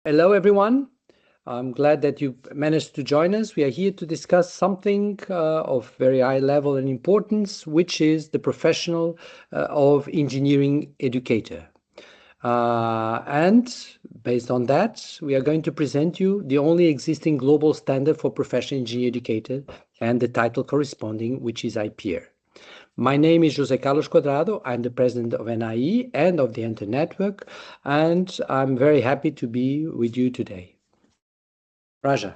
Hello, everyone. I'm glad that you managed to join us. We are here to discuss something of very high level and importance, which is the professional of engineering educator. And based on that, we are going to present you the only existing global standard for professional engineer educator and the title corresponding, which is iPEER. My name is José Carlos Quadrado. I'm the president of NIE and of the Enter Network, and I'm very happy to be with you today. Raja.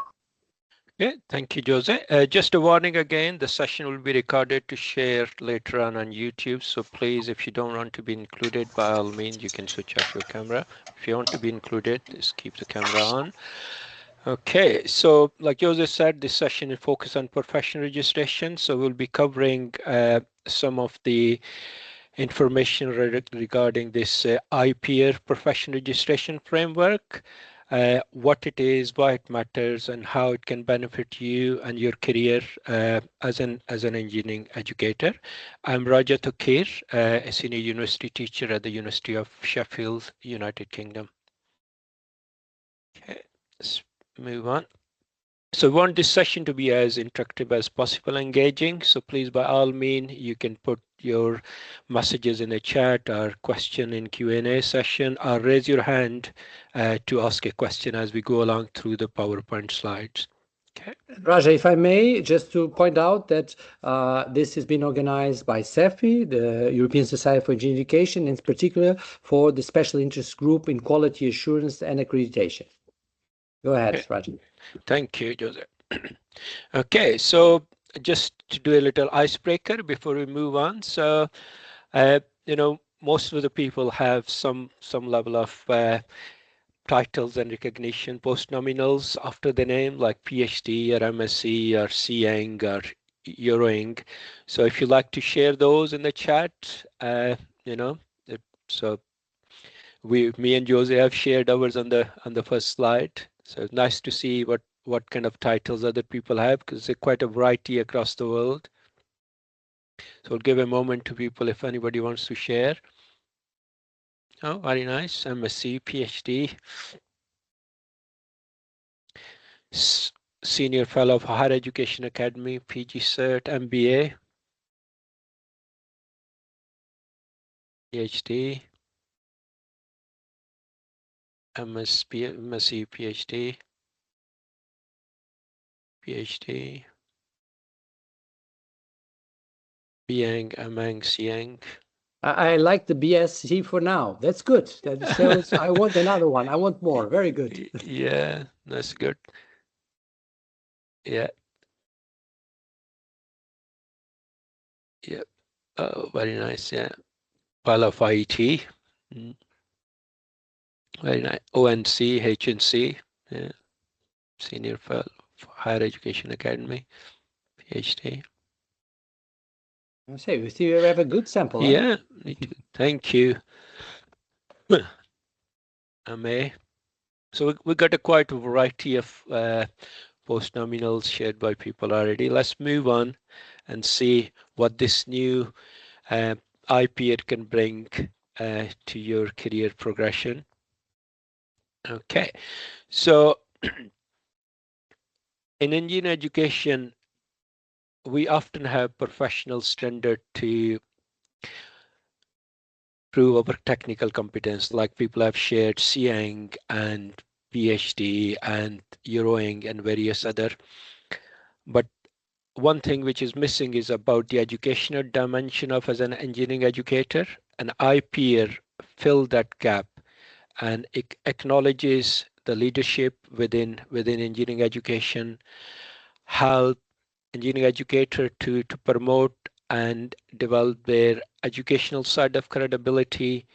Okay, thank you, Jose. Just a warning again, the session will be recorded to share later on YouTube. So please, if you don't want to be included, by all means, you can switch off your camera. If you want to be included, just keep the camera on. Okay, so like Jose said, this session is focused on professional registration. So we'll be covering some of the information regarding this iPEER professional registration framework. What it is, why it matters, and how it can benefit you and your career as an engineering educator. I'm Raja Thukir, a senior university teacher at the University of Sheffield, United Kingdom. Okay, let's move on. So we want this session to be as interactive as possible, engaging. So please, by all means, you can put your messages in the chat or question in Q&A session, or raise your hand to ask a question as we go along through the PowerPoint slides. Okay. Raja, if I may, just to point out that this has been organized by SEFI, the European Society for Engineering Education, in particular for the special interest group in quality assurance and accreditation. Go ahead, okay. Raja. Thank you, Jose. Okay, so just to do a little icebreaker before we move on. So, you know, most of the people have some level of titles and recognition, post-nominals after the name, like PhD or MSc or CEng or Euroing. So if you like to share those in the chat, you know, so me and Jose have shared ours on the first slide. So it's nice to see what kind of titles other people have, because there's quite a variety across the world. So we'll give a moment to people if anybody wants to share. Oh, very nice. MSc, PhD. Senior Fellow of Higher Education Academy, PG Cert, MBA, PhD, MSc, PhD, PhD, Biang, Amang, Siang. I like the BSc for now. That's good. That shows I want another one. I want more. Very good. Yeah, that's good. Yeah. Yep. Oh, very nice. Yeah. Fellow of IET. Very nice. ONC, HNC. Yeah. Senior Fellow for Higher Education Academy, PhD. I say, we see you have a good sample. Yeah. Huh? Thank you. MA. So we got a quite a variety of post-nominals shared by people already. Let's move on and see what this new iPEER can bring to your career progression. Okay, so in engineering education, we often have professional standard to prove our technical competence, like people have shared CEng and PhD and Euroing and various other. But one thing which is missing is about the educational dimension of as an engineering educator, and iPEER fill that gap, and it acknowledges the leadership within engineering education, help engineering educator to promote and develop their educational side of credibility,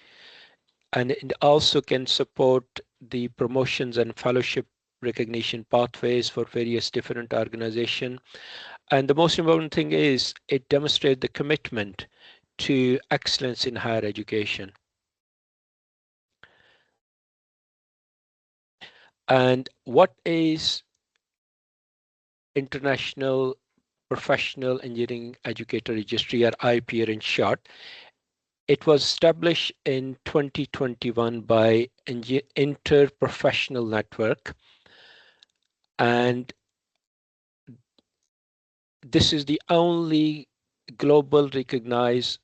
and it also can support the promotions and fellowship recognition pathways for various different organizations. And the most important thing is it demonstrates the commitment to excellence in higher education. And what is International Professional Engineering Educator Registry, or iPEER in short? It was established in 2021 by Interprofessional Network, and this is the only global recognized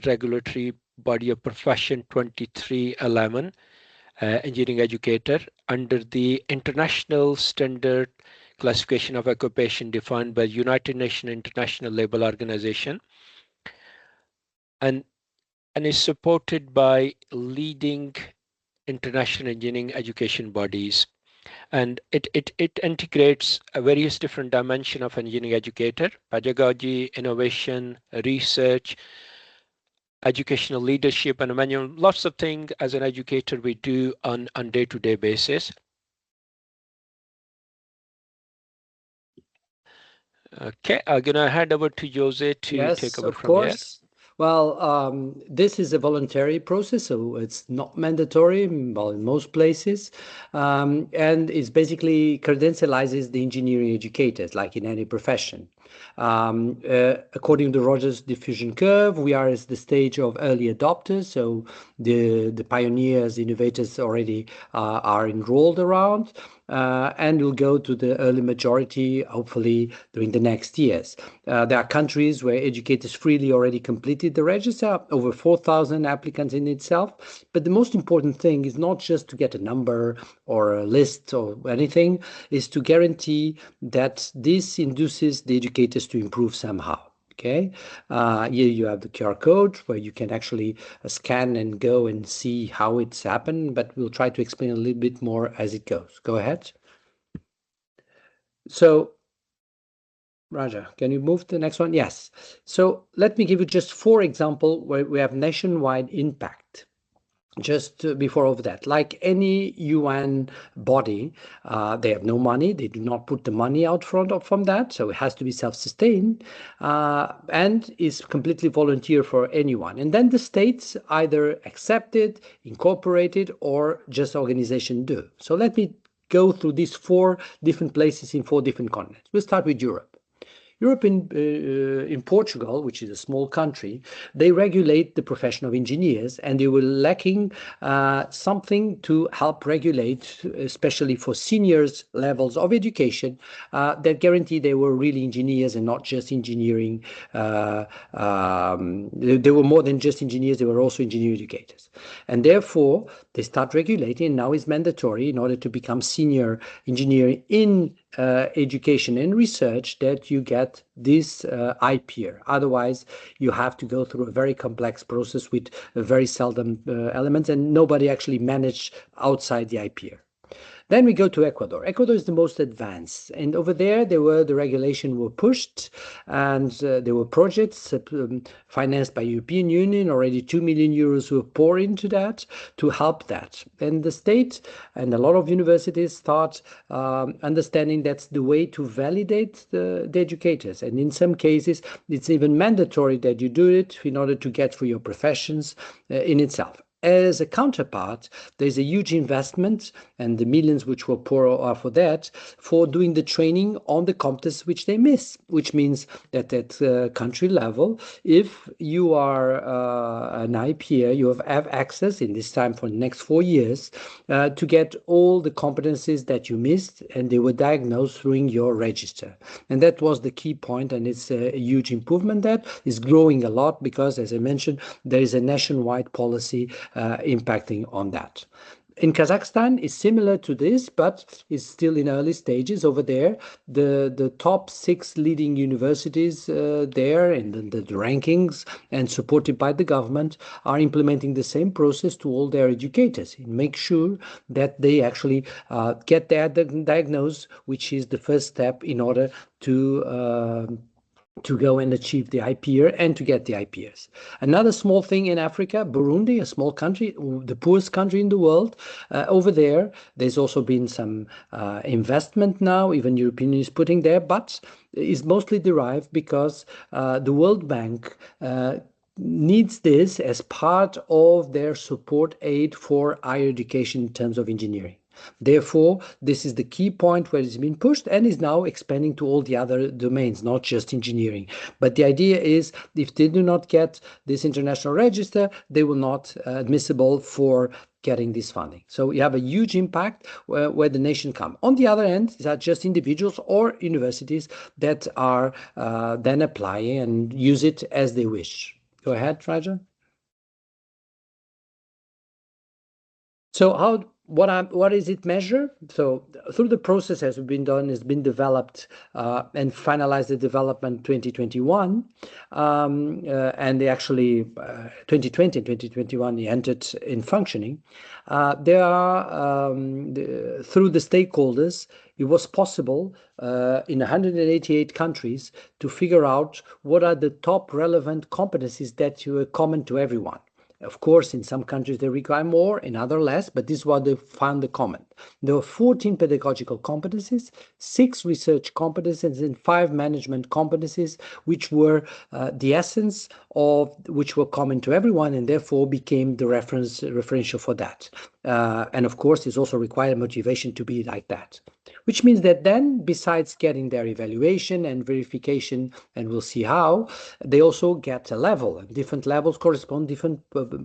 regulatory body of profession 2311 engineering educator under the international standard classification of occupation defined by United Nations International Labour Organization, and is supported by leading international engineering education bodies. And it integrates various different dimensions of engineering educator: pedagogy, innovation, research, educational leadership, and manual, lots of things as an educator we do on day-to-day basis. Okay, I'm gonna hand over to Jose to take Yes, over of from here. course. Well, this is a voluntary process, so it's not mandatory, well, in most places, and it's basically credentializes the engineering educators, like in any profession. According to Rogers diffusion curve, we are at the stage of early adopters, so the pioneers, innovators already are enrolled around. And will go to the early majority, hopefully, during the next years. There are countries where educators freely already completed the register, over 4,000 applicants in itself. But the most important thing is not just to get a number or a list or anything, is to guarantee that this induces the educators to improve somehow. Okay, here you have the QR code where you can actually scan and go and see how it's happened, but we'll try to explain a little bit more as it goes. Go ahead. So, Raja, can you move to the next one? Yes. So let me give you just 4 examples where we have nationwide impact. Just before of that, like any UN body, they have no money. They do not put the money out front of from that, so it has to be self-sustained, and is completely volunteer for anyone. And then the states either accept it, incorporate it, or just organization do. So let me go through these 4 different places in 4 different continents. We'll start with Europe. Europe in Portugal, which is a small country, they regulate the profession of engineers, and they were lacking something to help regulate, especially for seniors levels of education, that guarantee they were really engineers and not just engineering. They were more than just engineers, they were also engineer educators. And therefore, they start regulating, and now it's mandatory in order to become senior engineer in education and research that you get this iPEER. Otherwise, you have to go through a very complex process with very seldom elements, and nobody actually managed outside the iPEER. Then we go to Ecuador. Ecuador is the most advanced, and over there, the regulation were pushed, and there were projects financed by European Union. Already 2 million euros were poured into that to help that. And the state and a lot of universities start understanding that's the way to validate the educators. And in some cases, it's even mandatory that you do it in order to get for your professions in itself. As a counterpart, there's a huge investment, and the millions which were poured are for that, for doing the training on the competence which they miss, which means that at country level, if you are an iPEER, you have access in this time for the next 4 years to get all the competencies that you missed, and they were diagnosed through your register. And that was the key point, and it's a huge improvement that is growing a lot because, as I mentioned, there is a nationwide policy impacting on that. In Kazakhstan is similar to this, but is still in early stages over there. The top 6 leading universities there in the rankings and supported by the government are implementing the same process to all their educators and make sure that they actually get their diagnosis, which is the first step in order to go and achieve the iPEER and to get the iPEERs. Another small thing in Africa, Burundi, a small country, the poorest country in the world, over there, there's also been some investment now, even European Union is putting there, but is mostly derived because the World Bank needs this as part of their support aid for higher education in terms of engineering. Therefore, this is the key point where it's been pushed and is now expanding to all the other domains, not just engineering. But the idea is if they do not get this international register, they will not admissible for getting this funding. So you have a huge impact where the nation come. On the other end, these are just individuals or universities that are then applying and use it as they wish. Go ahead, Raja. So what is it measure? So through the process has been done, has been developed and finalized the development 2021, and they actually 2020 and 2021 they entered in functioning. There are through the stakeholders, it was possible in 188 countries to figure out what are the top relevant competencies that are common to everyone. Of course, in some countries they require more, in other less, but this is what they found the common. There were 14 pedagogical competencies, 6 research competencies, and 5 management competencies, which were the essence of which were common to everyone, and therefore became the referential for that. And of course, it's also required motivation to be like that. Which means that then, besides getting their evaluation and verification, and we'll see how, they also get a level. Different levels correspond different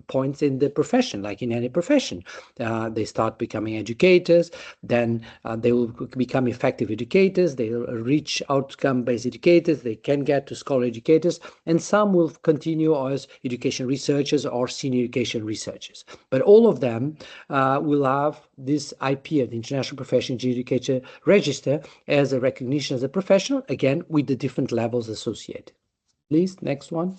points in the profession, like in any profession. They start becoming educators, then they will become effective educators, they will reach outcome-based educators, they can get to scholar educators, and some will continue as education researchers or senior education researchers. But all of them will have this IPEER, the International Professional Educator Register, as a recognition as a professional, again, with the different levels associated. Please, next one.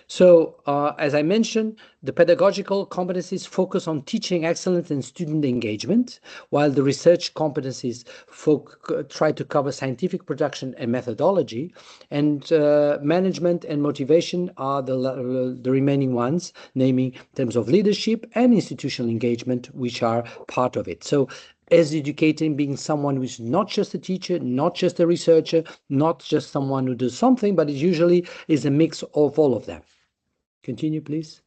So, as I mentioned, the pedagogical competencies focus on teaching excellence and student engagement, while the research competencies try to cover scientific production and methodology, and management and motivation are the remaining ones, namely in terms of leadership and institutional engagement, which are part of it. So, as educating being someone who's not just a teacher, not just a researcher, not just someone who does something, but it usually is a mix of all of them. Continue, please.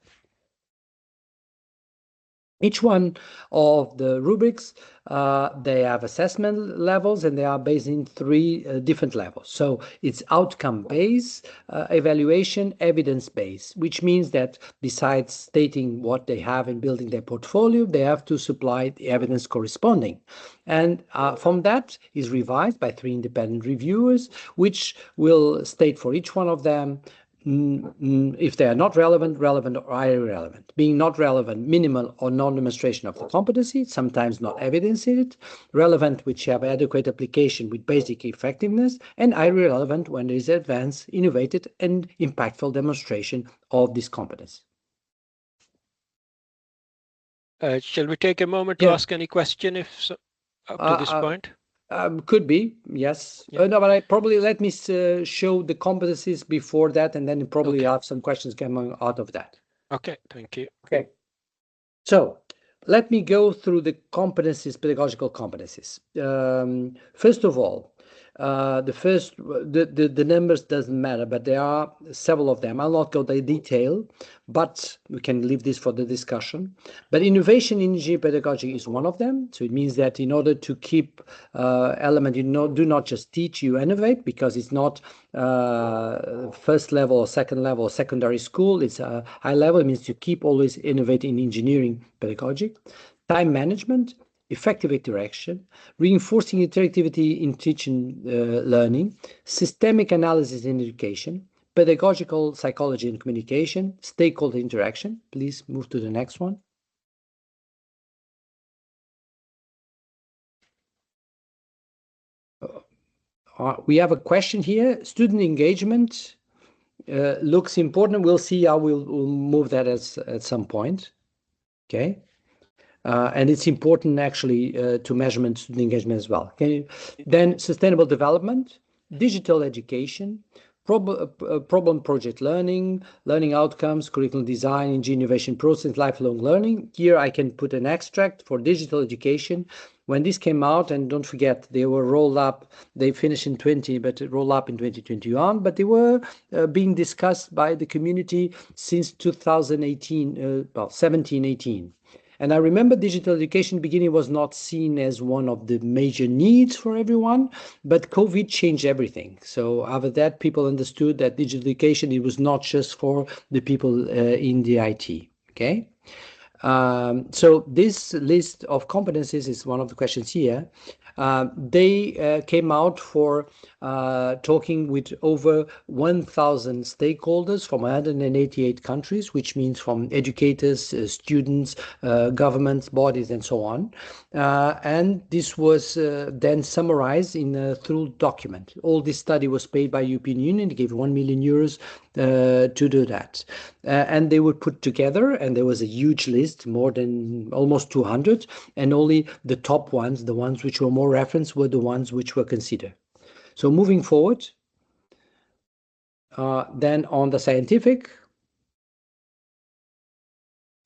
Each one of the rubrics, they have assessment levels and they are based in 3 different levels. So it's outcome-based, evaluation, evidence-based, which means that besides stating what they have in building their portfolio, they have to supply the evidence corresponding. And from that is revised by 3 independent reviewers, which will state for each one of them if they are not relevant, relevant or irrelevant. Being not relevant, minimal or non-demonstration of the competency, sometimes not evidence in it, relevant which have adequate application with basic effectiveness, and irrelevant when there is advanced, innovative and impactful demonstration of this competence. Shall we take a moment to ask any question if so, up to this point? Could be, yes. Yeah. No, but I probably let me show the competencies before that, and then probably have some questions coming out of that. Okay, thank you. Okay. So let me go through the competencies, pedagogical competencies. First of all, the numbers doesn't matter, but there are several of them. I'll not go into detail, but we can leave this for the discussion. But innovation in engineering pedagogy is one of them. So it means that in order to keep element, do not just teach, you innovate, because it's not first level or second level or secondary school. It's a high level. It means to keep always innovating in engineering pedagogy. Time management, effective interaction, reinforcing interactivity in teaching learning, systemic analysis in education, pedagogical psychology and communication, stakeholder interaction. Please move to the next one. We have a question here. Student engagement looks important. We'll see how we'll move that at some point. Okay. And it's important actually to measurement student engagement as well. Okay. Then sustainable development, digital education, problem project learning, learning outcomes, curriculum design, innovation process, lifelong learning. Here I can put an extract for digital education. When this came out, and don't forget, they were rolled up, they finished in 20, but rolled up in 2021, but they were being discussed by the community since 2018, 17, 18. And I remember digital education beginning was not seen as one of the major needs for everyone, but COVID changed everything. So after that, people understood that digital education, it was not just for the people in the IT, okay? So this list of competencies is one of the questions here. They came out for talking with over 1,000 stakeholders from 188 countries, which means from educators, students, governments, bodies, and so on. And this was then summarized in a through document. All this study was paid by European Union. They gave 1 million euros to do that. And they were put together, and there was a huge list, more than almost 200, and only the top ones, the ones which were more referenced, were the ones which were considered. So moving forward, then on the scientific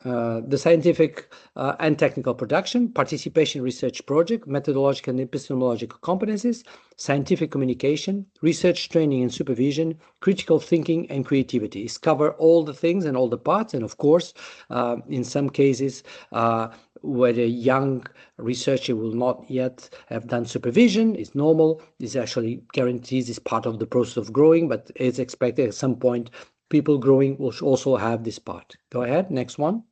and technical production, participation research project, methodological and epistemological competencies, scientific communication, research training and supervision, critical thinking and creativity. It's cover all the things and all the parts, and of course, in some cases, where a young researcher will not yet have done supervision, it's normal, this actually guarantees is part of the process of growing, but it's expected at some point people growing will also have this part. Go ahead, next one.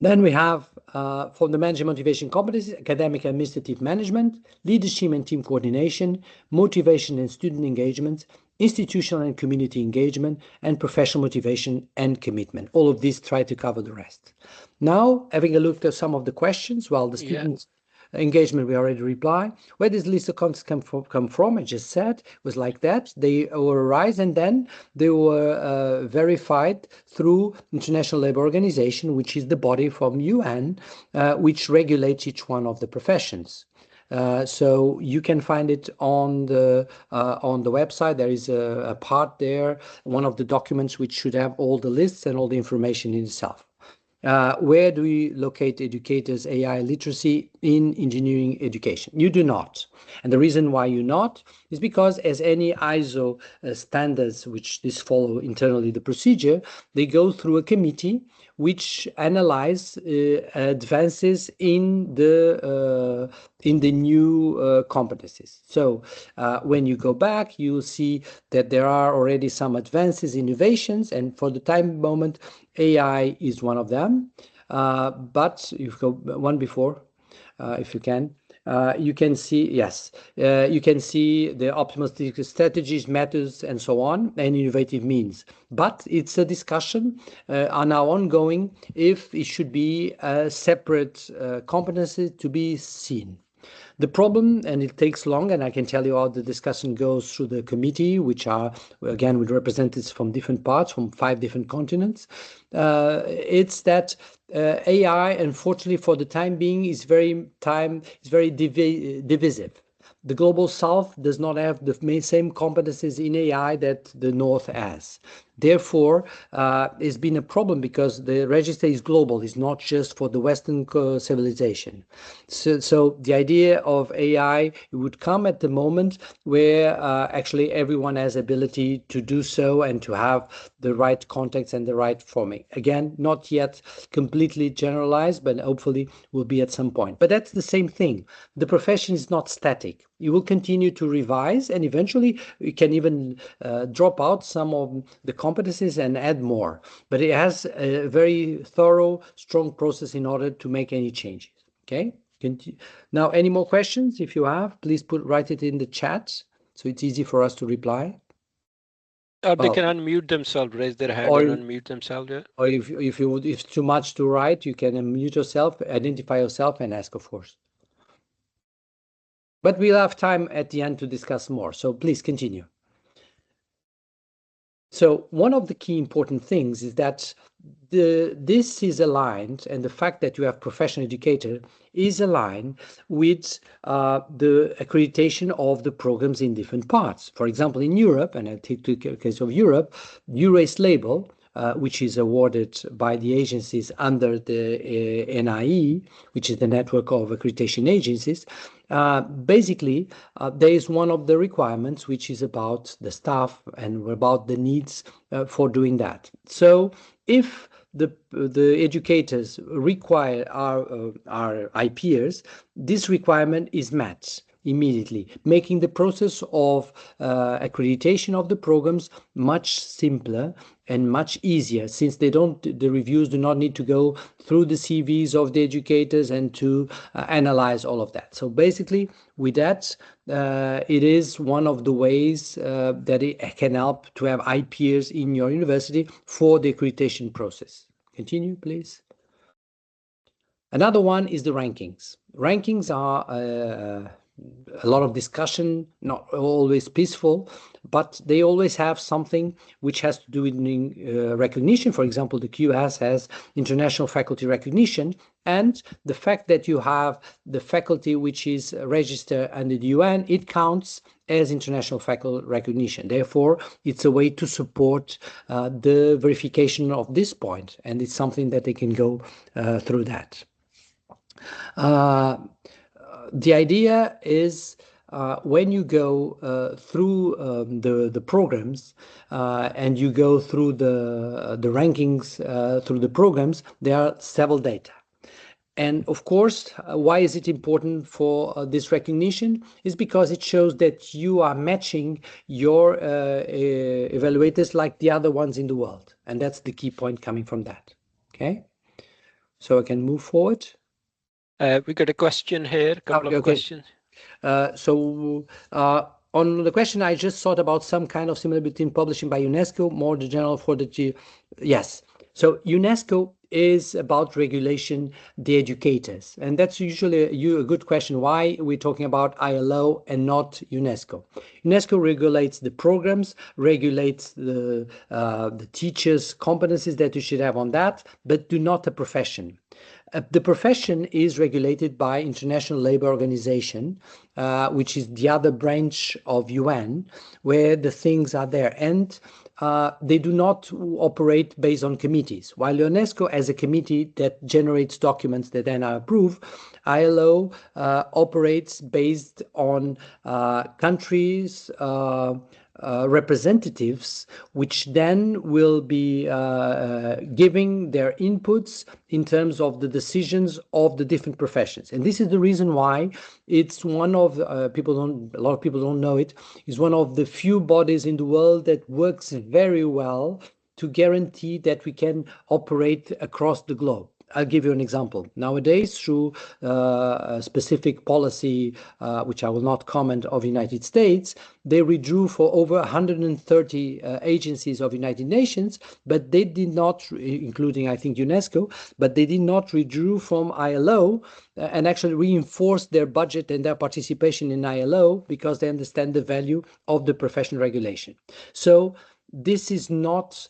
Then we have from the management motivation competencies, academic and administrative management, leadership and team coordination, motivation and student engagement, institutional and community engagement, and professional motivation and commitment. All of these try to cover the rest. Now, having a look at some of the questions, while the students engagement we already replied. Where does list of contacts come from? I just said it was like that. They were arise, and then they were verified through International Labour Organization, which is the body from UN, which regulates each one of the professions. So you can find it on the website. There is a part there, one of the documents which should have all the lists and all the information in itself. Where do we locate educators' AI literacy in engineering education? You do not. And the reason why you not is because as any ISO standards, which this follow internally the procedure, they go through a committee which analyze advances in the new competencies. So when you go back, you'll see that there are already some advances, innovations, and for the time moment, AI is one of them. But you go one before, if you can. You can see, yes, you can see the optimal strategies, methods, and so on, and innovative means. But it's a discussion now ongoing if it should be a separate competency to be seen. The problem, and it takes long, and I can tell you how the discussion goes through the committee, which are, again, with representatives from different parts, from 5 different continents. It's that AI, unfortunately, for the time being, is very divisive. The Global South does not have the same competencies in AI that the North has. Therefore, it's been a problem because the register is global. It's not just for the Western civilization. So the idea of AI would come at the moment where actually everyone has ability to do so and to have the right context and the right forming. Again, not yet completely generalized, but hopefully will be at some point. But that's the same thing. The profession is not static. You will continue to revise, and eventually you can even drop out some of the competencies and add more. But it has a very thorough, strong process in order to make any changes. Okay. Now, any more questions? If you have, please write it in the chat so it's easy for us to reply. Or they can unmute themselves, raise their hand and unmute themselves. Yeah? Or if it's too much to write, you can unmute yourself, identify yourself, and ask, of course. But we'll have time at the end to discuss more. So please continue. So one of the key important things is that this is aligned, and the fact that you have professional educator is aligned with the accreditation of the programs in different parts. For example, in Europe, and I take the case of Europe, EURACE label, which is awarded by the agencies under the NIE, which is the network of accreditation agencies. Basically, there is one of the requirements which is about the staff and about the needs for doing that. So if the educators require our IPEERs, this requirement is met immediately, making the process of accreditation of the programs much simpler and much easier, since the reviews do not need to go through the CVs of the educators and to analyze all of that. So basically, with that, it is one of the ways that it can help to have IPEERs in your university for the accreditation process. Continue, please. Another one is the rankings. Rankings are a lot of discussion, not always peaceful, but they always have something which has to do with recognition. For example, the QS has international faculty recognition, and the fact that you have the faculty which is registered under the UN, it counts as international faculty recognition. Therefore, it's a way to support the verification of this point, and it's something that they can go through that. The idea is when you go through the programs and you go through the rankings through the programs, there are several data. And of course, why is it important for this recognition? Is because it shows that you are matching your evaluators like the other ones in the world. And that's the key point coming from that. Okay, so I can move forward. We got a question here, a couple of questions. On the question, I just thought about some kind of similarity between publishing by UNESCO, more the general for the yes. So UNESCO is about regulation the educators, and that's usually a good question. Why we're talking about ILO and not UNESCO? UNESCO regulates the programs, regulates the teachers' competencies that you should have on that, but do not the profession. The profession is regulated by International Labour Organization, which is the other branch of UN, where the things are there. And they do not operate based on committees. While UNESCO has a committee that generates documents that then are approved, ILO operates based on countries' representatives, which then will be giving their inputs in terms of the decisions of the different professions. And this is the reason why it's one of a lot of people don't know it, is one of the few bodies in the world that works very well to guarantee that we can operate across the globe. I'll give you an example. Nowadays, through a specific policy, which I will not comment, of United States, they withdrew for over 130 agencies of United Nations, but they did not, including, I think, UNESCO, but they did not withdraw from ILO and actually reinforced their budget and their participation in ILO because they understand the value of the professional regulation. So this is not,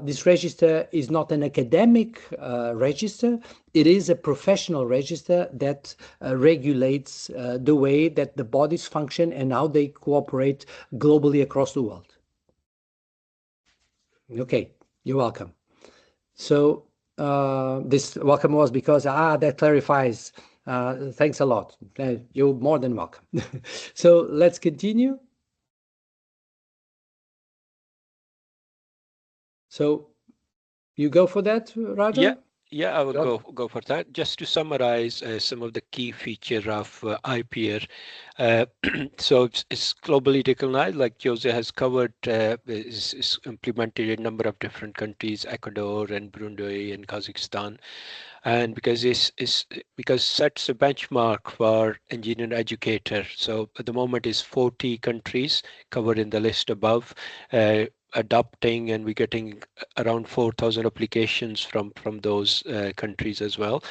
this register is not an academic register. It is a professional register that regulates the way that the bodies function and how they cooperate globally across the world. Okay, you're welcome. So this welcome was because, that clarifies. Thanks a lot. You're more than welcome. So let's continue. So you go for that, Raja? Yeah, I will go for that. Just to summarize some of the key features of IPEER. So it's globally recognized, like Jose has covered, is implemented in a number of different countries, Ecuador and Burundi and Kazakhstan. And because sets a benchmark for engineer educator. So at the moment is 40 countries covered in the list above. Adopting, and we're getting around 4,000 applications from those countries as well.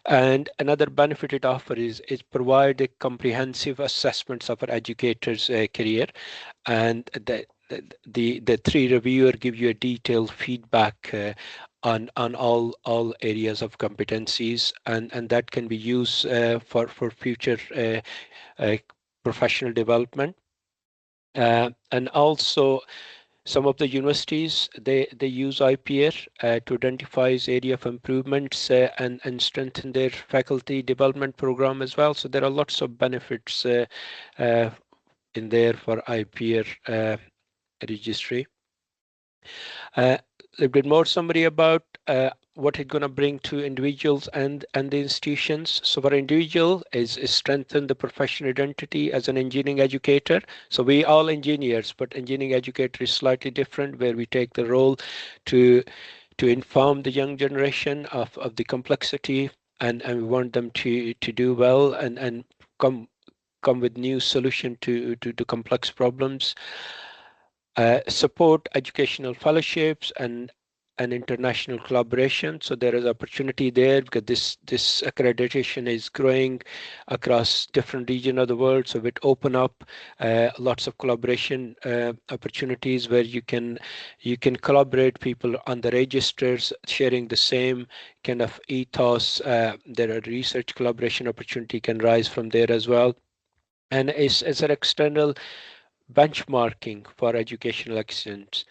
And another benefit it offers is provide a comprehensive assessments of our educators' career, and the three reviewer give you a detailed feedback on all areas of competencies, and that can be used for future professional development. And also some of the universities, they use iPEER to identify area of improvements and strengthen their faculty development program as well. So there are lots of benefits in there for iPEER registry. A little bit more summary about what it's going to bring to individuals and the institutions. So for individual is strengthen the professional identity as an engineering educator. So we all engineers, but engineering educator is slightly different, where we take the role to inform the young generation of the complexity, and we want them to do well and come with new solution to complex problems. Support educational fellowships and international collaboration. So there is opportunity there, because this accreditation is growing across different regions of the world. So it open up lots of collaboration opportunities, where you can collaborate people on the registers sharing the same kind of ethos. There are research collaboration opportunity can rise from there as well. And it's an external benchmarking for educational excellence.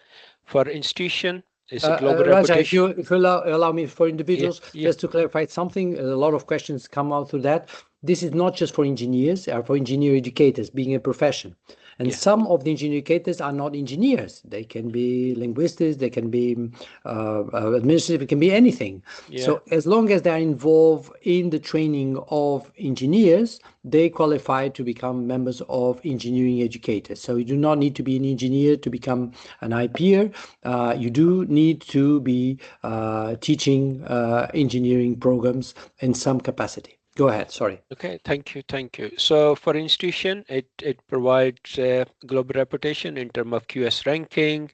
For institution, is a global Raja, if reputation. you allow me, for individuals, Yeah. just to clarify something, a lot of questions come out through that. This is not just for engineers, or for engineer educators being a profession. And Yeah. some of the engineer educators are not engineers. They can be linguists, they can be administrative, it can be anything. Yeah. So as long as they're involved in the training of engineers, they qualify to become members of engineering educators. So you do not need to be an engineer to become an iPEER. You do need to be teaching engineering programs in some capacity. Go ahead, sorry. Okay, thank you. So for institution, it provides global reputation in terms of QS ranking,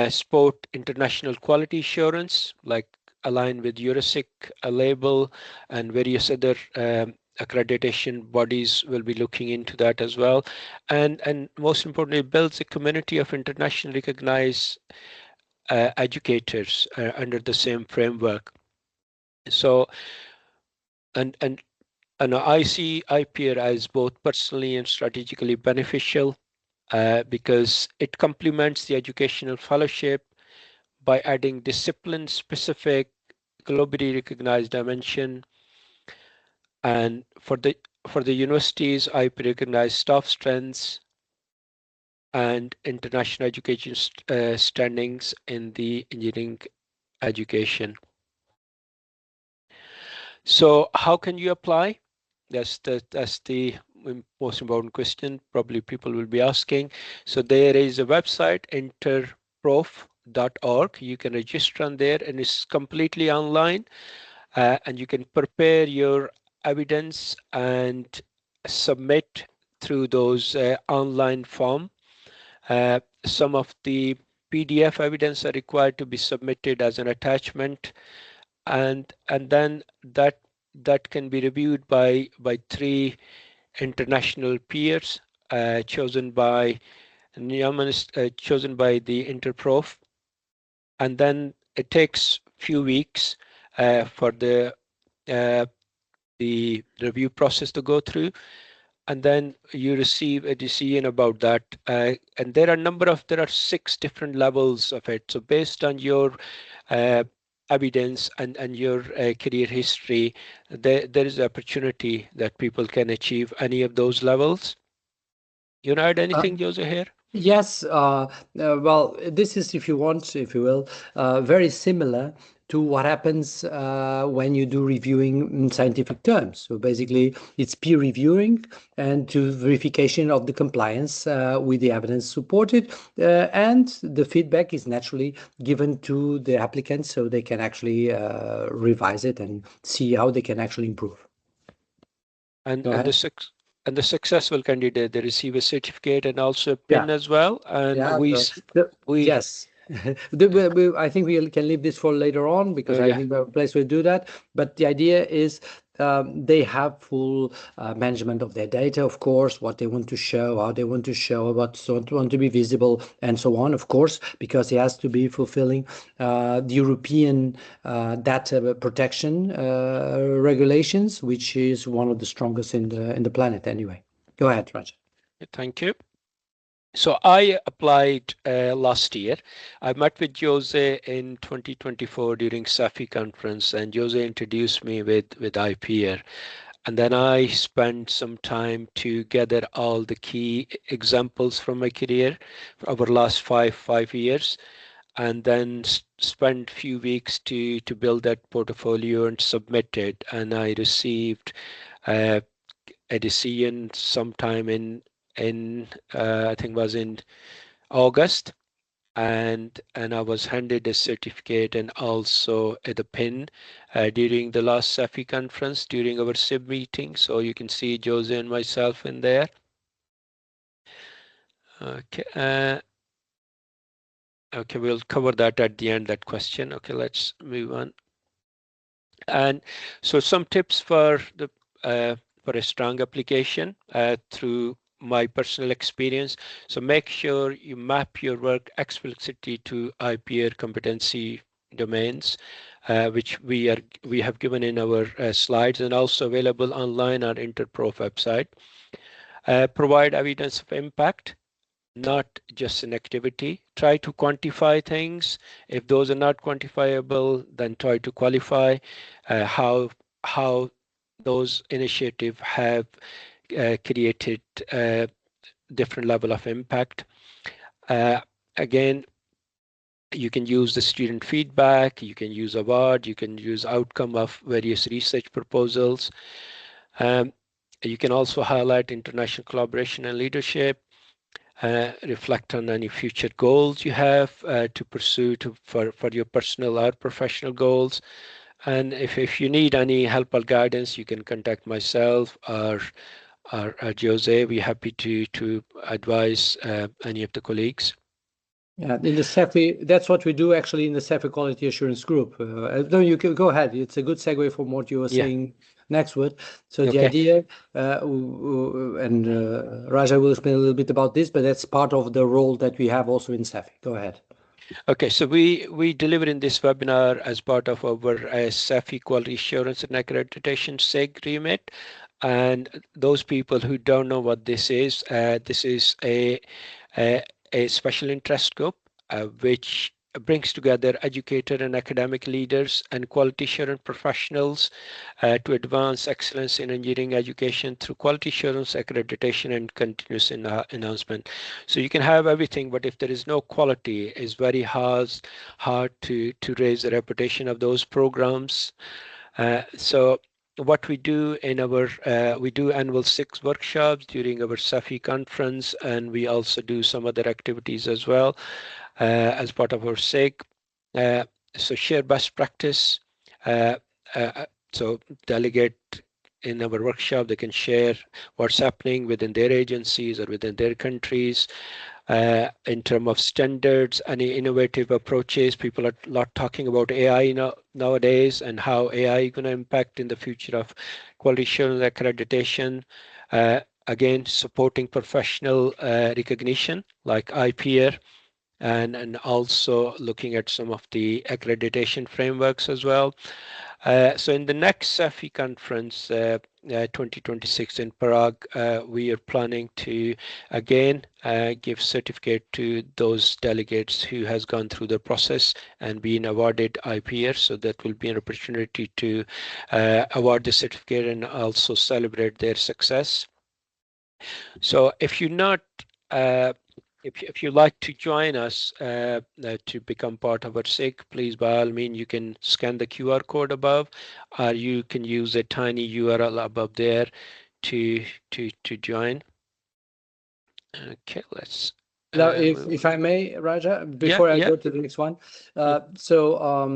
sport international quality assurance, like aligned with EUROSIC label, and various other accreditation bodies will be looking into that as well. And most importantly, it builds a community of internationally recognized educators under the same framework. So, and I see iPEER as both personally and strategically beneficial because it complements the educational fellowship by adding discipline-specific, globally recognized dimension. And for the universities, iPEER recognize staff strengths and international education standings in the engineering education. So how can you apply? That's the most important question probably people will be asking. So there is a website, interprof.org. You can register on there, and it's completely online, and you can prepare your evidence and submit through those online form. Some of the PDF evidence are required to be submitted as an attachment, and then that can be reviewed by 3 international peers chosen by chosen by the Interprof, and then it takes few weeks for the review process to go through, and then you receive a decision about that. And there are 6 different levels of it. So based on your evidence and your career history, there is opportunity that people can achieve any of those levels. You want to add anything, Jose, here? Yes, well, this is, if you want, if you will, very similar to what happens when you do reviewing in scientific terms. So basically, it's peer reviewing and to verification of the compliance with the evidence supported, and the feedback is naturally given to the applicants so they can actually revise it and see how they can actually improve. And Go ahead. the successful candidate, they receive a certificate and also a pin Yeah. as well. And Yeah, we yes. I think we can leave this for later on because I yeah. think we have a place to do that. But the idea is they have full management of their data, of course, what they want to show, how they want to show, what want to be visible, and so on, of course, because it has to be fulfilling the European data protection regulations, which is one of the strongest in the planet anyway. Go ahead, Raja. Thank you. So I applied last year. I met with Jose in 2024 during SEFI conference, and Jose introduced me with iPEER. And then I spent some time to gather all the key examples from my career over the last five years, and then spent a few weeks to build that portfolio and submit it. And I received a decision sometime in I think was in August, and I was handed a certificate and also the pin during the last SEFI conference during our SIB meeting. So you can see Jose and myself in there. Okay, okay, we'll cover that at the end, that question. Okay, let's move on. And so some tips for a strong application through my personal experience. So make sure you map your work explicitly to iPEER competency domains, which we have given in our slides and also available online on Interprof website. Provide evidence of impact, not just an activity. Try to quantify things. If those are not quantifiable, then try to qualify how those initiatives have created a different level of impact. Again, you can use the student feedback, you can use award, you can use outcome of various research proposals. You can also highlight international collaboration and leadership. Reflect on any future goals you have to pursue for your personal or professional goals. And if you need any help or guidance, you can contact myself or Jose. We're happy to advise any of the colleagues. Yeah, in the SEFI, that's what we do actually in the SEFI Quality Assurance Group. No, you can go ahead. It's a good segue from what you were saying next word. So the idea, and Raja will explain a little bit about this, but that's part of the role that we have also in SEFI. Go ahead. Okay, so we deliver in this webinar as part of our SEFI Quality Assurance and Accreditation SIG remit. And those people who don't know what this is a special interest group which brings together educator and academic leaders and quality assurance professionals to advance excellence in engineering education through quality assurance, accreditation, and continuous enhancement. So you can have everything, but if there is no quality, it's very hard to raise the reputation of those programs. So what we do in our we do annual 6 workshops during our SEFI conference, and we also do some other activities as well as part of our SIG. So share best practice. So delegate in our workshop, they can share what's happening within their agencies or within their countries. In terms of standards, any innovative approaches. People are a lot talking about AI nowadays and how AI is going to impact in the future of quality assurance accreditation. Again, supporting professional recognition like iPEER, and also looking at some of the accreditation frameworks as well. So in the next SEFI conference, 2026 in Prague, we are planning to again give certificate to those delegates who has gone through the process and been awarded iPEER. So that will be an opportunity to award the certificate and also celebrate their success. So if you're not if you like to join us to become part of our SIG, please by all means you can scan the QR code above, or you can use a tiny URL above there to join. Okay, let's. Now, if I may, Raja, before I go to the next one, so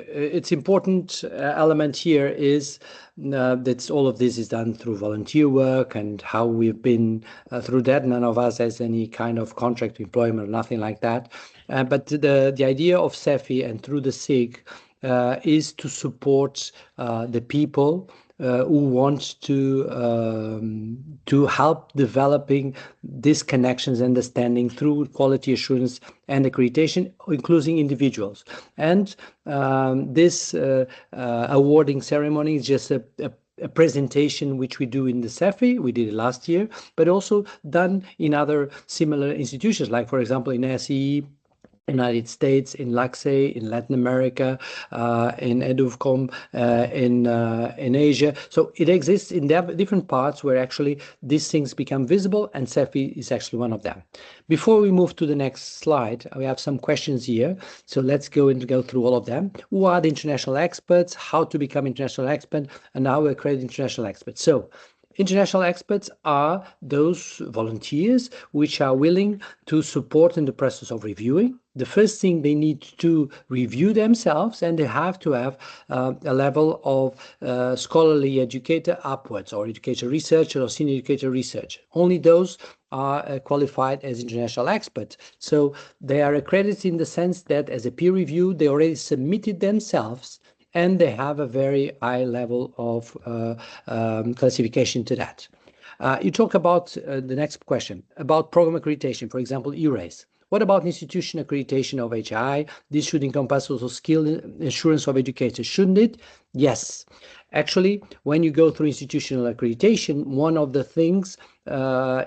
it's important element here is that all of this is done through volunteer work and how we've been through that. None of us has any kind of contract employment or nothing like that. But the idea of SEFI and through the SIG is to support the people who want to help developing these connections, understanding through quality assurance and accreditation, including individuals. And this awarding ceremony is just a presentation which we do in the SEFI, we did it last year, but also done in other similar institutions, like for example in SEE, United States, in LACSE, in Latin America, in EduCom, in Asia. So it exists in different parts where actually these things become visible, and SEFI is actually one of them. Before we move to the next slide, we have some questions here. So let's go through all of them. Who are the international experts? How to become international expert? And how we accredit international experts. So international experts are those volunteers which are willing to support in the process of reviewing. The first thing they need to review themselves, and they have to have a level of scholarly educator upwards, or educator researcher or senior educator research. Only those are qualified as international experts. So they are accredited in the sense that as a peer review, they already submitted themselves and they have a very high level of classification to that. You talk about the next question, about program accreditation, for example, ERAS. What about institution accreditation of HI? This should encompass also skill assurance of educators, shouldn't it? Yes. Actually, when you go through institutional accreditation, one of the things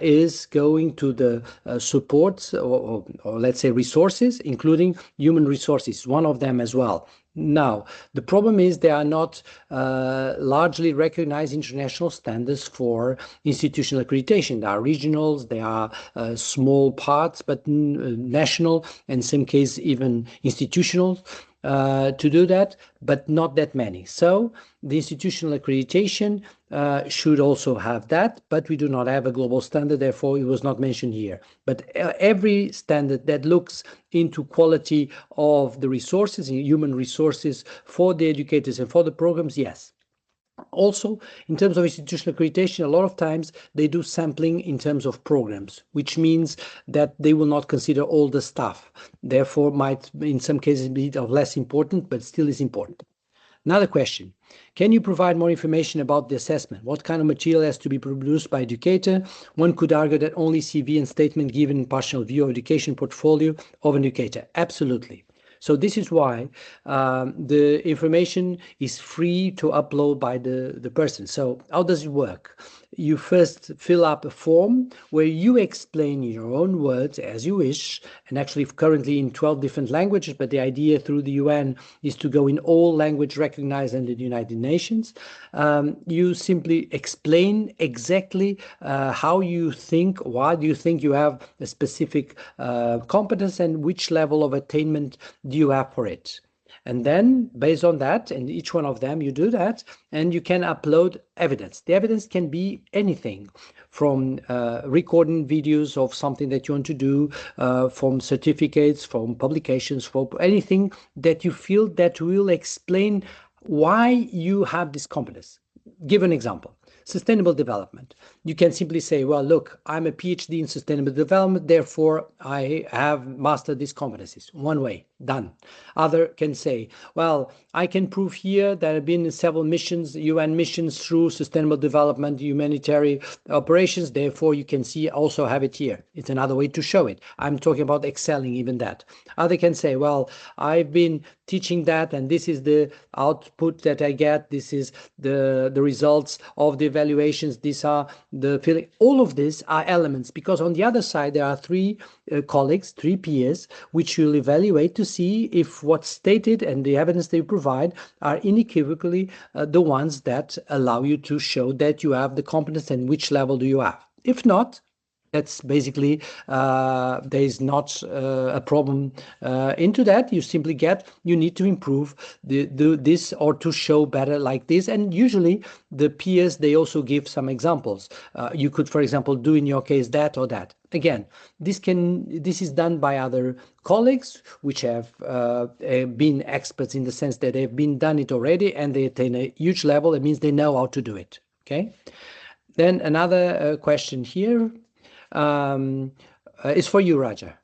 is going to the support or let's say resources, including human resources, one of them as well. Now, the problem is they are not largely recognized international standards for institutional accreditation. There are regionals, there are small parts, but national, and in some cases even institutional to do that, but not that many. So the institutional accreditation should also have that, but we do not have a global standard, therefore it was not mentioned here. But every standard that looks into quality of the resources, human resources for the educators and for the programs, yes. Also, in terms of institutional accreditation, a lot of times they do sampling in terms of programs, which means that they will not consider all the staff. Therefore, might in some cases be of less important, but still is important. Another question. Can you provide more information about the assessment? What kind of material has to be produced by Educator? One could argue that only CV and statement given partial view of education portfolio of an Educator. Absolutely. So this is why the information is free to upload by the person. So how does it work? You first fill up a form where you explain in your own words as you wish, and actually currently in 12 different languages, but the idea through the UN is to go in all language recognized under the United Nations. You simply explain exactly how you think, why do you think you have a specific competence, and which level of attainment do you have for it. And then based on that, and each one of them, you do that, and you can upload evidence. The evidence can be anything from recording videos of something that you want to do, from certificates, from publications, for anything that you feel that will explain why you have this competence. Give an example. Sustainable development. You can simply say, well, look, I'm a PhD in sustainable development, therefore I have mastered these competencies. One way, done. Other can say, well, I can prove here that I've been in several missions, UN missions through sustainable development, humanitarian operations, therefore you can see also have it here. It's another way to show it. I'm talking about excelling even that. Other can say, well, I've been teaching that and this is the output that I get, this is the results of the evaluations, these are the feeling. All of these are elements, because on the other side there are three colleagues, three peers, which will evaluate to see if what's stated and the evidence they provide are unequivocally the ones that allow you to show that you have the competence and which level do you have. If not, that's basically there is not a problem into that. You simply you need to improve this or to show better like this. And usually the peers, they also give some examples. You could, for example, do in your case that or that. Again, this is done by other colleagues which have been experts in the sense that they've been done it already and they attain a huge level. It means they know how to do it. Okay. Then another question here. Is for you, Raja.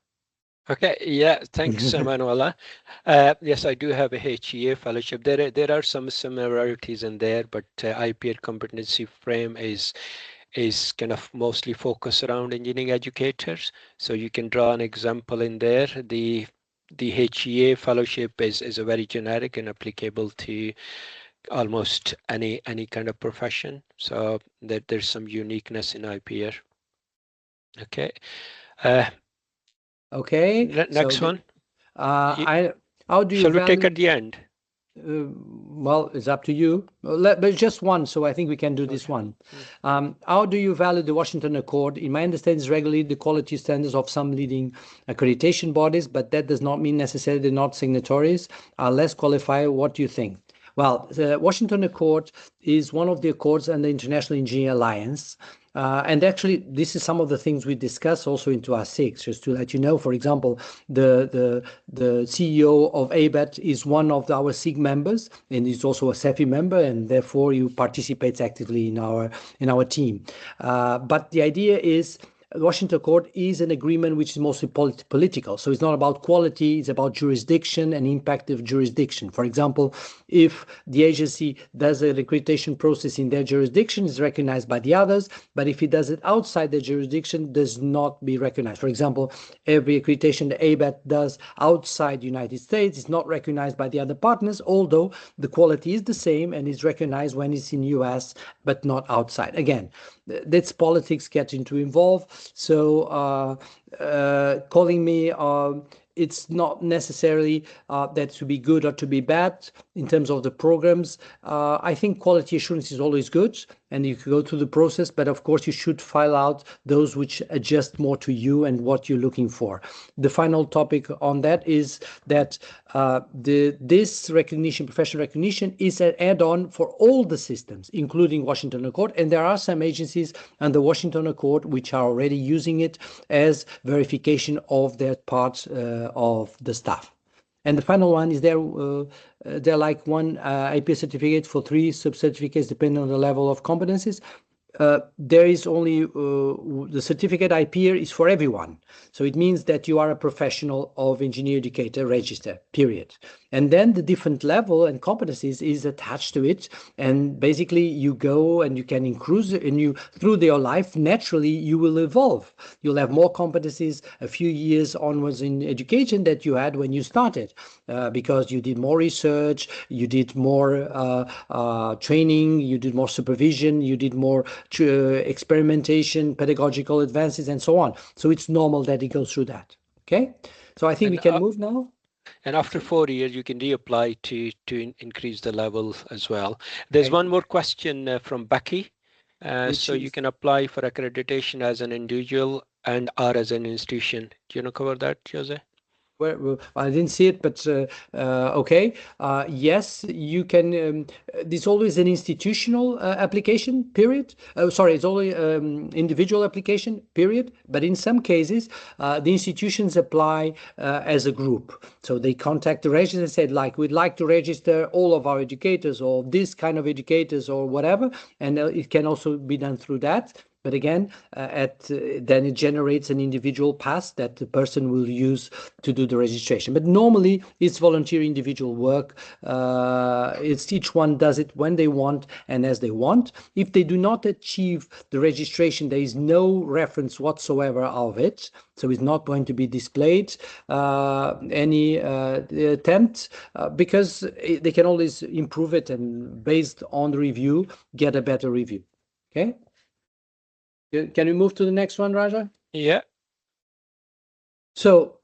Okay, yeah, thanks, Manuela. Yes, I do have a HEA fellowship. There are some similarities in there, but IPEER competency frame is kind of mostly focused around engineering educators. So you can draw an example in there. The HEA fellowship is a very generic and applicable to almost any kind of profession. So there's some uniqueness in IPEER. Okay. Uh, Okay, so Next one. I how do you Shall we take value? at the end? Well, it's up to you. But just one, so I think we can do this Okay. one. How do you value the Washington Accord? In my understanding, it's regulate the quality standards of some leading accreditation bodies, but that does not mean necessarily they're not signatories are less qualified. What do you think? Well, the Washington Accord is one of the accords under the International Engineering Alliance. And actually, this is some of the things we discuss also into our six, just to let you know. For example, the CEO of ABET is one of our SIG members, and he's also a SEFI member, and therefore he participates actively in our team. But the idea is the Washington Accord is an agreement which is mostly political. So it's not about quality, it's about jurisdiction and impact of jurisdiction. For example, if the agency does an accreditation process in their jurisdiction, it's recognized by the others, but if it does it outside the jurisdiction, does not be recognized. For example, every accreditation the ABET does outside the United States is not recognized by the other partners, although the quality is the same and is recognized when it's in US, but not outside. Again, that's politics getting to involve. So calling me, it's not necessarily that to be good or to be bad in terms of the programs. I think quality assurance is always good, and you can go through the process, but of course you should file out those which adjust more to you and what you're looking for. The final topic on that is that this recognition, professional recognition, is an add-on for all the systems, including Washington Accord, and there are some agencies under Washington Accord which are already using it as verification of their part of the staff. And the final one is they're like one IP certificate for 3 sub-certificates depending on the level of competencies. There is only the certificate iPEER is for everyone. So it means that you are a professional of engineer educator register, period. And then the different level and competencies is attached to it. And basically you go and you can increase and you through your life, naturally you will evolve. You'll have more competencies a few years onwards in education that you had when you started, because you did more research, you did more training, you did more supervision, you did more experimentation, pedagogical advances, and so on. So it's normal that it goes through that. Okay, so I think we can move now. And after 4 years, you can reapply to increase the level as well. There's one more question from Becky. So you can apply for accreditation as an individual and or as an institution. Do you want to cover that, Jose? Well, I didn't see it, but okay. Yes, you can. There's always an institutional application period. Sorry, it's only individual application period. But in some cases, the institutions apply as a group. So they contact the register and said, like, we'd like to register all of our educators or this kind of educators or whatever. And it can also be done through that. But again, then it generates an individual pass that the person will use to do the registration. But normally it's volunteer individual work. It's each one does it when they want and as they want. If they do not achieve the registration, there is no reference whatsoever of it. So it's not going to be displayed any attempt because they can always improve it and based on the review, get a better review. Okay. Can we move to the next one, Raja? Yeah. So,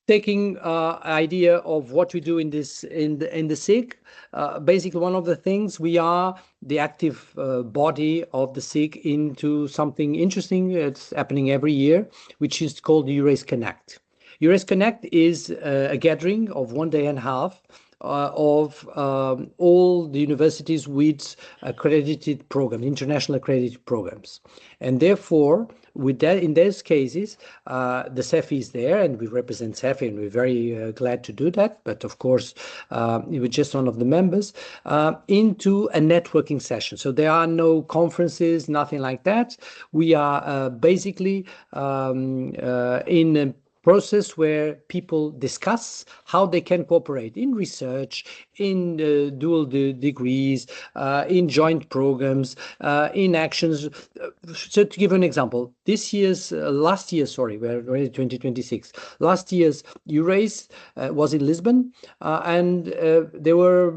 taking idea of what we do in this in the SIG, basically one of the things we are the active body of the SIG into something interesting. It's happening every year, which is called the Eurace Connect. Eurace Connect is a gathering of 1 day and a half of all the universities with accredited programs, international accredited programs. And therefore, with that, in those cases, the SEFI is there, and we represent SEFI, and we're very glad to do that. But of course, we're just one of the members into a networking session. So there are no conferences, nothing like that. We are basically in process where people discuss how they can cooperate in research, in dual degrees, in joint programs, in actions. So to give an example, last year, sorry, we're already 2026. Last year's Eurace was in Lisbon, and there were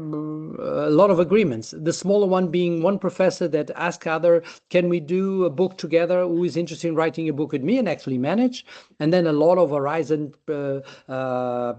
a lot of agreements. The smaller one being one professor that asked other, can we do a book together? Who is interested in writing a book with me and actually manage? And then a lot of Horizon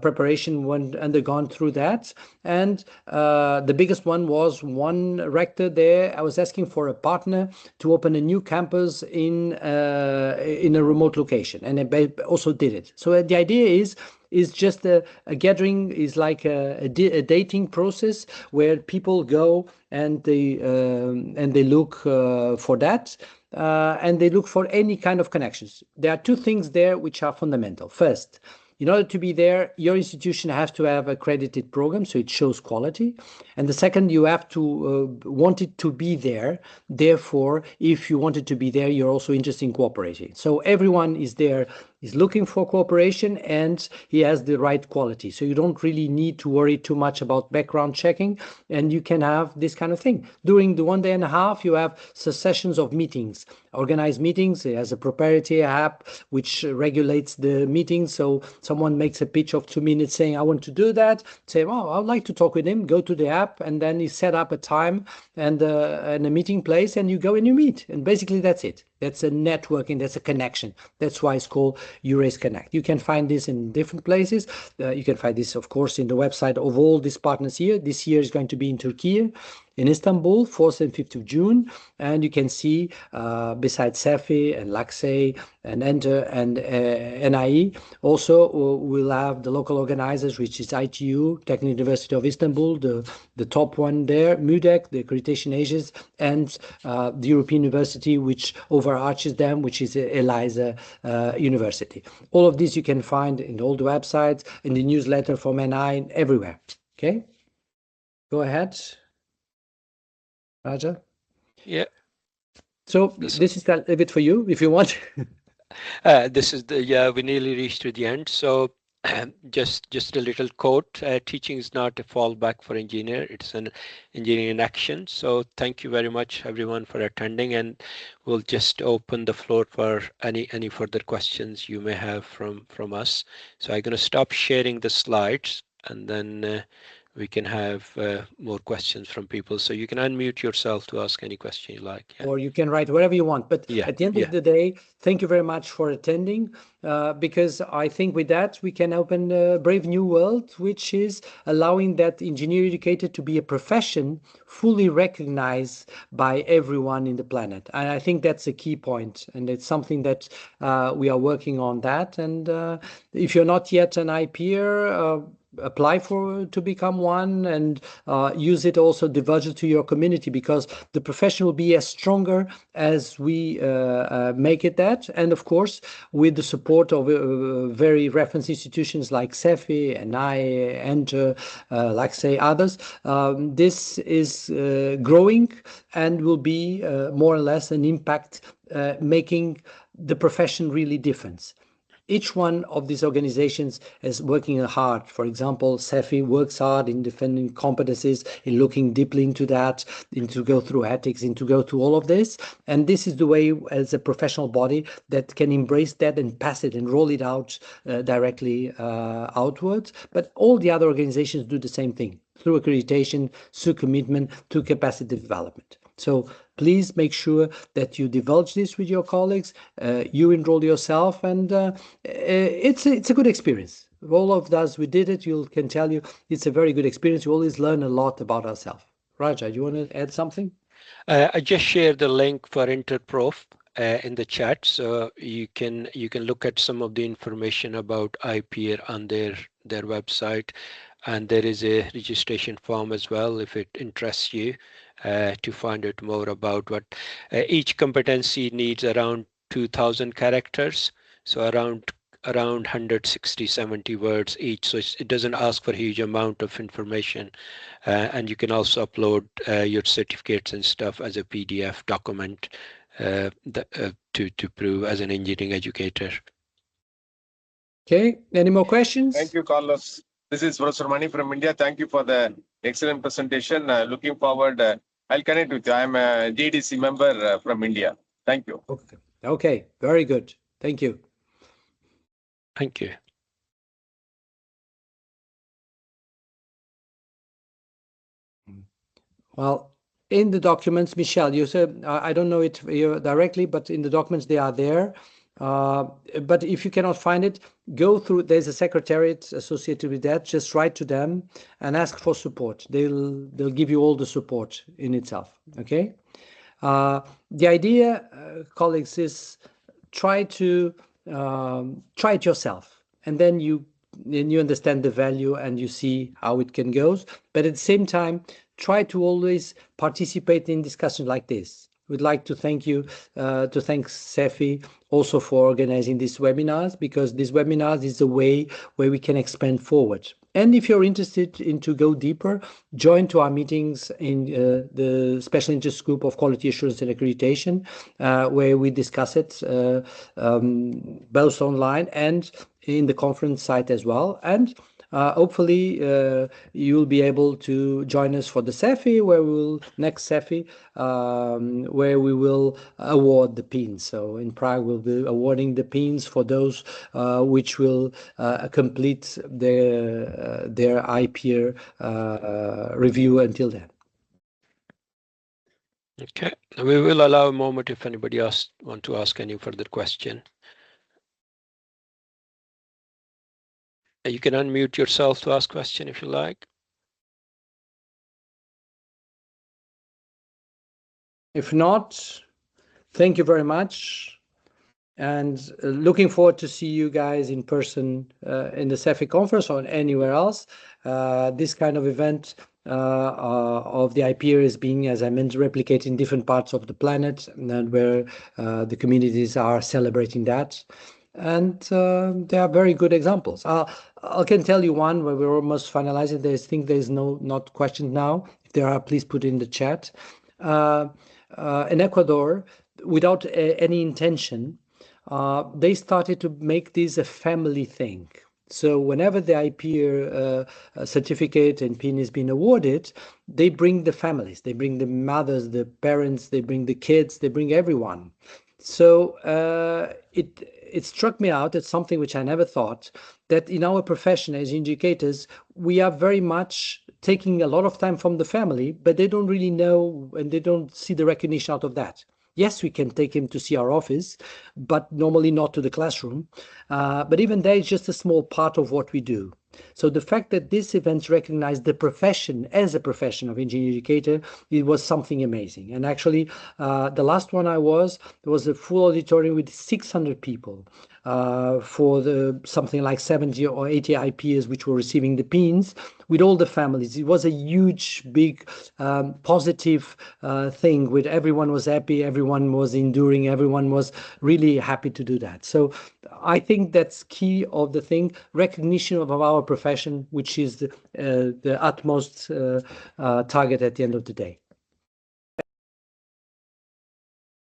preparation went undergone through that. And the biggest one was one rector there. I was asking for a partner to open a new campus in a remote location, and I also did it. So the idea is just a gathering, is like a dating process where people go and they look for that. And they look for any kind of connections. There are two things there which are fundamental. First, in order to be there, your institution has to have accredited program, so it shows quality. And the second, you have to want it to be there. Therefore, if you want it to be there, you're also interested in cooperating. So everyone is there, is looking for cooperation, and he has the right quality. So you don't really need to worry too much about background checking, and you can have this kind of thing. During the 1 day and a half, you have successions of meetings, organized meetings. It has a proprietary app which regulates the meetings. So someone makes a pitch of 2 minutes saying, I want to do that. Say, well, I would like to talk with him. Go to the app, and then you set up a time and a meeting place, and you go and you meet. And basically that's it. That's a networking, that's a connection. That's why it's called Eurace Connect. You can find this in different places. You can find this, of course, in the website of all these partners here. This year is going to be in Turkey, in Istanbul, 4th and 5th of June. And you can see, besides SEFI and LACSE and Enter and NIE, also we'll have the local organizers, which is ITU, Technical University of Istanbul, the top one there, MUDEC, the accreditation agencies, and the European University, which overarches them, which is ELISA University. All of this you can find in all the websites, in the newsletter from NI, everywhere. Okay? Go ahead, Raja. Yeah. So this is a bit for you, if you want. This is we nearly reached to the end. So just a little quote: teaching is not a fallback for engineer; it's an engineering in action. So thank you very much, everyone, for attending, and we'll just open the floor for any further questions you may have from us. So I'm going to stop sharing the slides, and then we can have more questions from people. So you can unmute yourself to ask any question you like. Yeah. Or you can write whatever you want. But at the end of the day, thank you very much for attending, because I think with that we can open a brave new world, which is allowing that engineer educator to be a profession fully recognized by everyone in the planet. And I think that's a key point, and it's something that we are working on that. And if you're not yet an iPEER, apply to become one, and use it, also divulge it to your community, because the profession will be as stronger as we make it that. And of course, with the support of very reference institutions like SEFI and Enter, like say others, this is growing and will be more or less an impact, making the profession really different. Each one of these organizations is working hard. For example, SEFI works hard in defending competencies, in looking deeply into that, into go through ethics, into go through all of this. And this is the way, as a professional body, that can embrace that and pass it and roll it out directly outwards. But all the other organizations do the same thing, through accreditation, through commitment, through capacity development. So please make sure that you divulge this with your colleagues, you enroll yourself, and it's a good experience. All of us, we did it, can tell you, it's a very good experience. You always learn a lot about ourselves. Raja, do you want to add something? I just shared the link for Interprof in the chat, so you can look at some of the information about iPEER on their website, and there is a registration form as well if it interests you to find out more about what each competency needs. Around 2,000 characters, so around 160-70 words each, so it doesn't ask for a huge amount of information, and you can also upload your certificates and stuff as a PDF document to prove as an engineering educator. Okay, any more questions? Thank you, Carlos. This is Professor Mani from India. Thank you for the excellent presentation. Looking forward, I'll connect with you. I'm a GDC member from India. Thank you. Okay, very good. Thank you. Thank you. Well, in the documents, Michelle, you said, I don't know it directly, but in the documents they are there. But if you cannot find it, go through, there's a secretariat associated with that. Just write to them and ask for support. They'll give you all the support in itself. Okay. The idea, colleagues, is try it yourself, and then you understand the value and you see how it can go. But at the same time, try to always participate in discussions like this. We'd like to thank you, to thank SEFI also for organizing these webinars, because these webinars is a way where we can expand forward. And if you're interested in to go deeper, join to our meetings in the Special Interest Group of Quality Assurance and Accreditation, where we discuss it both online and in the conference site as well. And hopefully you'll be able to join us for the SEFI, next SEFI, where we will award the pins. So in Prague, we'll be awarding the pins for those which will complete their iPEER review until then. Okay, we will allow a moment if anybody else want to ask any further question. You can unmute yourself to ask question if you like. If not, thank you very much, and looking forward to see you guys in person in the SEFI conference or anywhere else. This kind of event of the iPEER is being, as I mentioned, replicated in different parts of the planet, and where the communities are celebrating that. And there are very good examples. I can tell you one where we're almost finalizing. There's not questions now. If there are, please put in the chat. In Ecuador, without any intention, they started to make this a family thing. So whenever the iPEER certificate and PIN is being awarded, they bring the families, they bring the mothers, the parents, they bring the kids, they bring everyone. So it struck me out. It's something which I never thought, that in our profession as educators, we are very much taking a lot of time from the family, but they don't really know and they don't see the recognition out of that. Yes, we can take him to see our office, but normally not to the classroom. But even there, it's just a small part of what we do. So the fact that this event recognized the profession as a profession of engineer educator, it was something amazing. And actually, the last one there was a full auditorium with 600 people for something like 70 or 80 IPs which were receiving the pins with all the families. It was a huge, big, positive thing with everyone was happy, everyone was enduring, everyone was really happy to do that. So I think that's key of the thing, recognition of our profession, which is the utmost target at the end of the day.